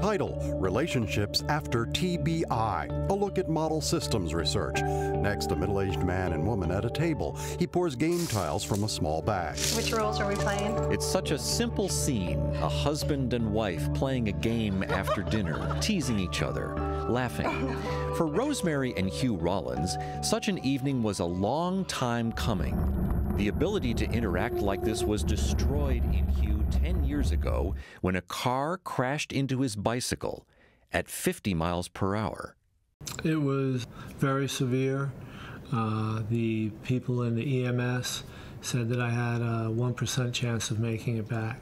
Title: Relationships After TBI. A look at model systems research. Next, a middle-aged man and woman at a table. He pours game tiles from a small bag. Which roles are we playing? It's such a simple scene, a husband and wife playing a game after dinner, teasing each other, laughing. For Rosemary and Hugh Rollins, such an evening was a long time coming. The ability to interact like this was destroyed in Hugh 10 years ago when a car crashed into his bicycle at 50 miles per hour. It was very severe. The people in the EMS said that I had a 1% chance of making it back.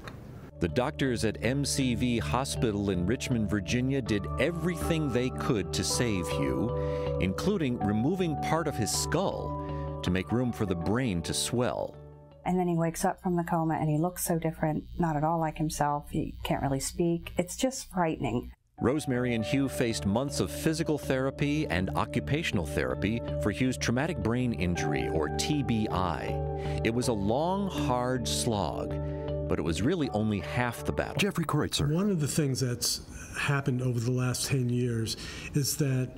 The doctors at MCV Hospital in Richmond, Virginia did everything they could to save Hugh, including removing part of his skull to make room for the brain to swell. And then he wakes up from the coma and he looks so different, not at all like himself. He can't really speak. It's just frightening. Rosemary and Hugh faced months of physical therapy and occupational therapy for Hugh's traumatic brain injury, or TBI. It was a long, hard slog, but it was really only half the battle. Jeffrey Kreutzer. One of the things that's happened over the last 10 years is that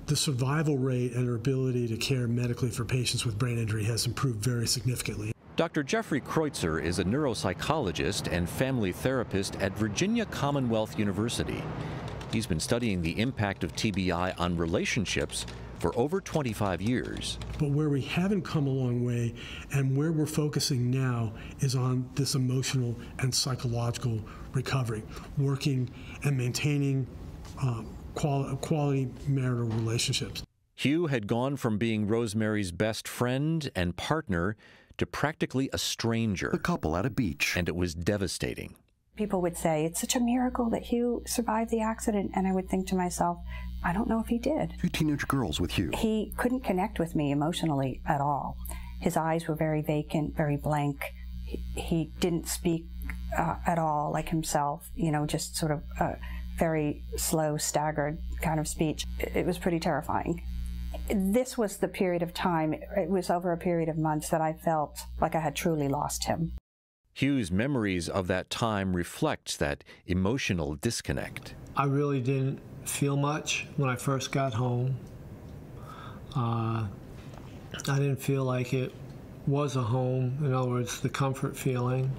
the survival rate and our ability to care medically for patients with brain injury has improved very significantly. Dr. Jeffrey Kreutzer is a neuropsychologist and family therapist at Virginia Commonwealth University. He's been studying the impact of TBI on relationships for over 25 years. But where we haven't come a long way and where we're focusing now is on this emotional and psychological recovery, working and maintaining quality marital relationships. Hugh had gone from being Rosemary's best friend and partner to practically a stranger. The couple at a beach. And it was devastating. People would say, it's such a miracle that Hugh survived the accident, and I would think to myself, I don't know if he did. 2 teenage girls with Hugh. He couldn't connect with me emotionally at all. His eyes were very vacant, very blank. He didn't speak at all like himself, you know, just sort of very slow, staggered kind of speech. It was pretty terrifying. This was the period of time, it was over a period of months that I felt like I had truly lost him. Hugh's memories of that time reflect that emotional disconnect. I really didn't feel much when I first got home. I didn't feel like it was a home, in other words, the comfort feeling.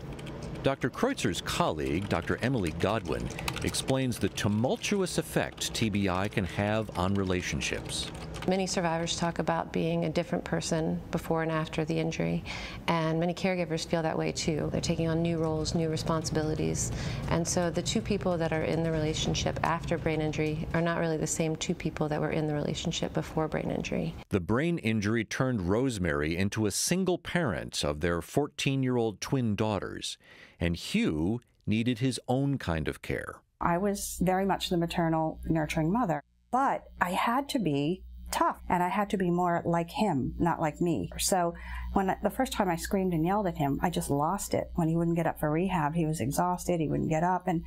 Dr. Kreutzer's colleague, Dr. Emily Godwin, explains the tumultuous effect TBI can have on relationships. Many survivors talk about being a different person before and after the injury, and many caregivers feel that way too. They're taking on new roles, new responsibilities, and so the two people that are in the relationship after brain injury are not really the same two people that were in the relationship before brain injury. The brain injury turned Rosemary into a single parent of their 14-year-old twin daughters, and Hugh needed his own kind of care. I was very much the maternal, nurturing mother, but I had to be tough, and I had to be more like him, not like me. So the first time I screamed and yelled at him, I just lost it. When he wouldn't get up for rehab, he was exhausted, he wouldn't get up. And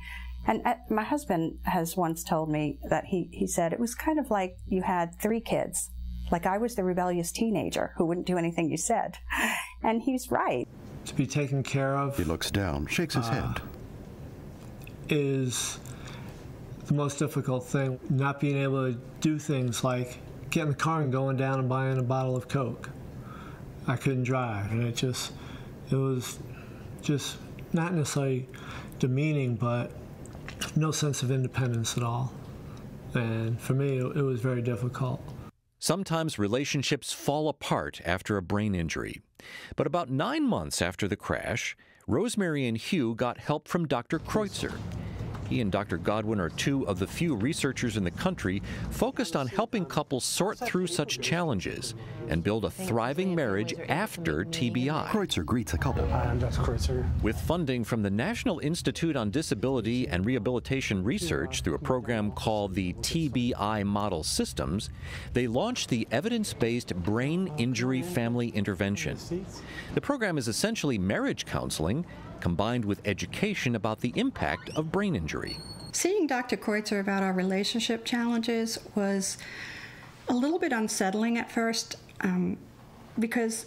my husband has once told me that he said it was kind of like you had 3 kids. Like I was the rebellious teenager who wouldn't do anything you said. And he's right. To be taken care of. He looks down, shakes his head. Is the most difficult thing. Not being able to do things like get in the car and going down and buying a bottle of Coke. I couldn't drive, and it was just not necessarily demeaning, but no sense of independence at all. And for me, it was very difficult. Sometimes relationships fall apart after a brain injury. But about 9 months after the crash, Rosemary and Hugh got help from Dr. Kreutzer. He and Dr. Godwin are 2 of the few researchers in the country focused on helping couples sort through such challenges and build a thriving marriage after TBI. Kreutzer greets a couple. Hi, I'm Dr. Kreutzer. With funding from the National Institute on Disability and Rehabilitation Research through a program called the TBI Model Systems, they launched the evidence-based Brain Injury Family Intervention. The program is essentially marriage counseling combined with education about the impact of brain injury. Seeing Dr. Kreutzer about our relationship challenges was a little bit unsettling at first because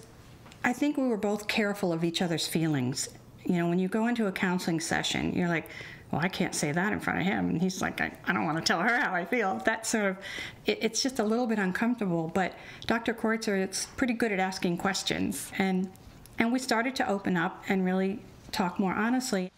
I think we were both careful of each other's feelings. You know, when you go into a counseling session, you're like, well, I can't say that in front of him. And he's like, I don't want to tell her how I feel. That sort of, it's just a little bit uncomfortable. But Dr. Kreutzer is pretty good at asking questions. And we started to open up and really talk more honestly.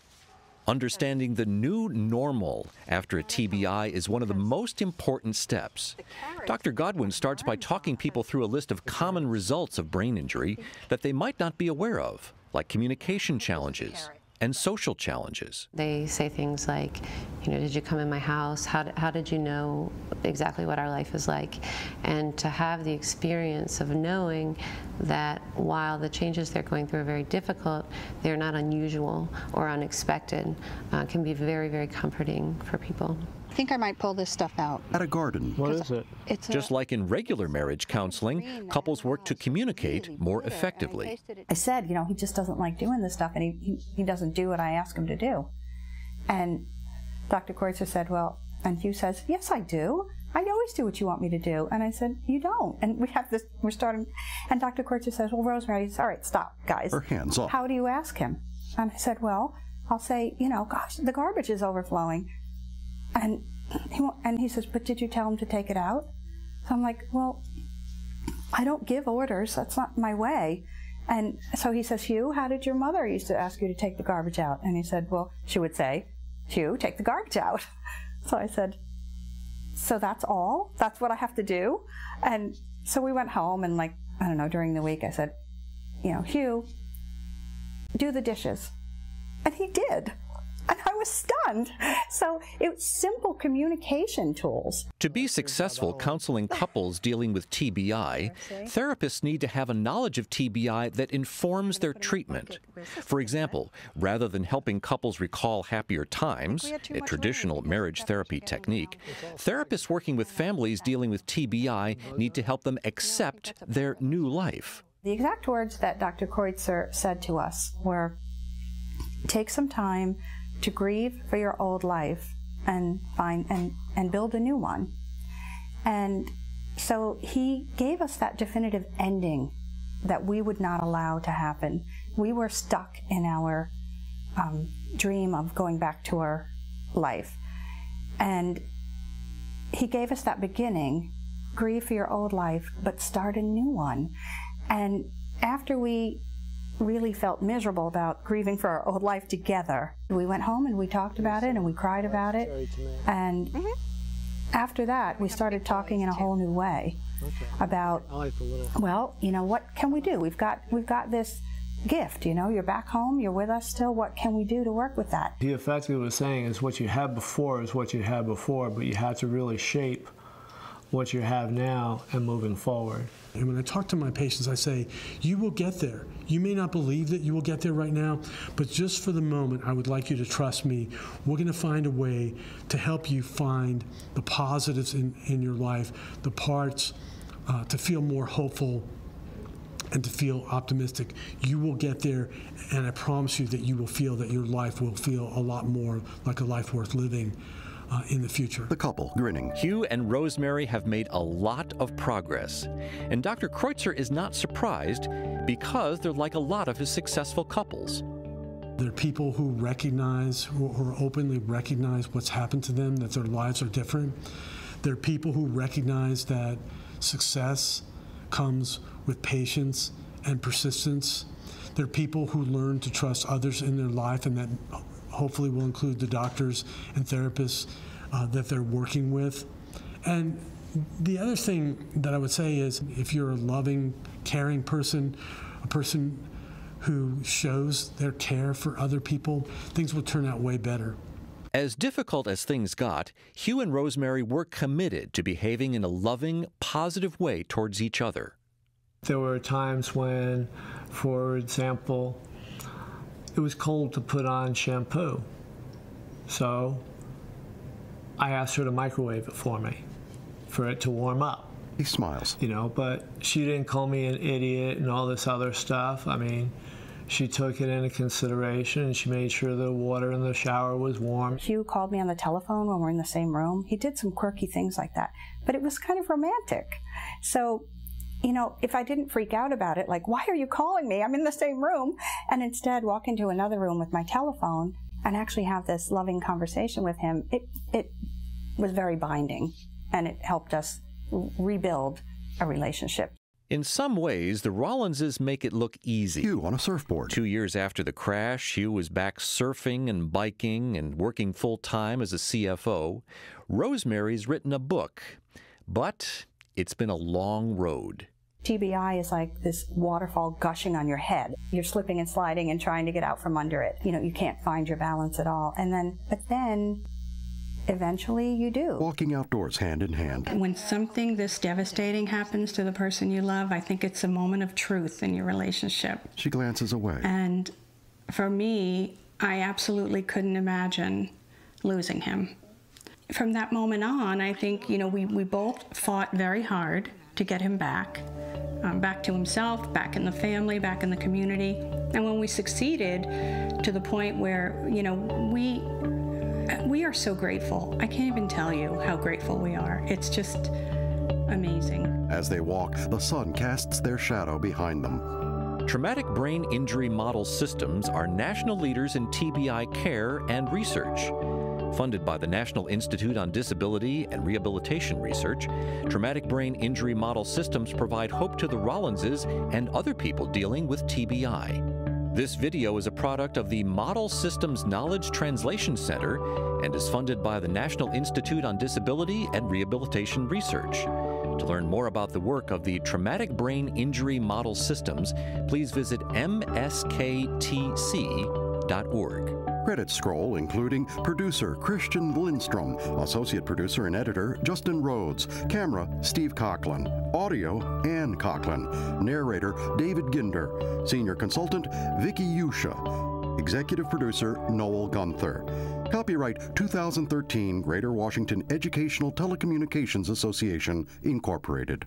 Understanding the new normal after a TBI is one of the most important steps. Dr. Godwin starts by talking people through a list of common results of brain injury that they might not be aware of, like communication challenges and social challenges. They say things like, did you come in my house? How did you know exactly what our life is like? And to have the experience of knowing that while the changes they're going through are very difficult, they're not unusual or unexpected, can be very, very comforting for people. I think I might pull this stuff out. At a garden. What is it? Just like in regular marriage counseling, couples work to communicate more effectively. I said, he just doesn't like doing this stuff, and he doesn't do what I ask him to do. And Dr. Kreutzer said, well, and Hugh says, yes, I do. I always do what you want me to do. And I said, you don't. And we're starting, and Dr. Kreutzer says, well, Rosemary, all right, stop, guys. Her hands off. How do you ask him? And I said, well, I'll say, gosh, the garbage is overflowing. And he says, but did you tell him to take it out? So I'm like, well, I don't give orders. That's not my way. And so he says, Hugh, how did your mother used to ask you to take the garbage out? And he said, well, she would say, Hugh, take the garbage out. So I said, so that's all? That's what I have to do? And so we went home, and during the week I said, Hugh, do the dishes. And he did. And I was stunned. So it's simple communication tools. To be successful counseling couples dealing with TBI, therapists need to have a knowledge of TBI that informs their treatment. For example, rather than helping couples recall happier times, a traditional marriage therapy technique, therapists working with families dealing with TBI need to help them accept their new life. The exact words that Dr. Kreutzer said to us were, take some time to grieve for your old life and build a new one. And so he gave us that definitive ending that we would not allow to happen. We were stuck in our dream of going back to our life. And he gave us that beginning, grieve for your old life, but start a new one. And after we really felt miserable about grieving for our old life together, we went home and we talked about it and we cried about it. And after that, we started talking in a whole new way about, well, what can we do? We've got this gift, you're back home, you're with us still, what can we do to work with that? He effectively was saying is what you had before is what you had before, but you had to really shape what you have now and moving forward. And when I talk to my patients, I say, you will get there. You may not believe that you will get there right now, but just for the moment, I would like you to trust me. We're going to find a way to help you find the positives in your life, the parts to feel more hopeful and to feel optimistic. You will get there, and I promise you that you will feel that your life will feel a lot more like a life worth living in the future. The couple, grinning. Hugh and Rosemary have made a lot of progress, and Dr. Kreutzer is not surprised because they're like a lot of his successful couples. There are people who recognize, who openly recognize what's happened to them, that their lives are different. There are people who recognize that success comes with patience and persistence. There are people who learn to trust others in their life, and that hopefully will include the doctors and therapists that they're working with. And the other thing that I would say is, if you're a loving, caring person, a person who shows their care for other people, things will turn out way better. As difficult as things got, Hugh and Rosemary were committed to behaving in a loving, positive way towards each other. There were times when, for example, it was cold to put on shampoo. So I asked her to microwave it for me, for it to warm up. He smiles. But she didn't call me an idiot and all this other stuff. I mean, she took it into consideration, and she made sure the water in the shower was warm. Hugh called me on the telephone when we're in the same room. He did some quirky things like that, but it was kind of romantic. So, if I didn't freak out about it, like, why are you calling me? I'm in the same room. And instead walk into another room with my telephone and actually have this loving conversation with him, it was very binding, and it helped us rebuild a relationship. In some ways, the Rollinses make it look easy. Hugh on a surfboard. 2 years after the crash, Hugh was back surfing and biking and working full-time as a CFO. Rosemary's written a book, but it's been a long road. TBI is like this waterfall gushing on your head. You're slipping and sliding and trying to get out from under it. You know, you can't find your balance at all. But then, eventually you do. Walking outdoors hand in hand. When something this devastating happens to the person you love, I think it's a moment of truth in your relationship. She glances away. And for me, I absolutely couldn't imagine losing him. From that moment on, I think, you know, we both fought very hard to get him back to himself, back in the family, back in the community. And when we succeeded to the point where, you know, we are so grateful. I can't even tell you how grateful we are. It's just amazing. As they walk, the sun casts their shadow behind them. Traumatic Brain Injury Model Systems are national leaders in TBI care and research. Funded by the National Institute on Disability and Rehabilitation Research, Traumatic Brain Injury Model Systems provide hope to the Rollinses and other people dealing with TBI. This video is a product of the Model Systems Knowledge Translation Center and is funded by the National Institute on Disability and Rehabilitation Research. To learn more about the work of the Traumatic Brain Injury Model Systems, please visit msktc.org. Credits scroll including producer Christian Lindstrom, associate producer and editor Justin Rhodes, camera Steve Coughlin, audio Ann Coughlin, narrator David Ginder, senior consultant Vicky Yusha, executive producer Noel Gunther. Copyright 2013 Greater Washington Educational Telecommunications Association, Incorporated.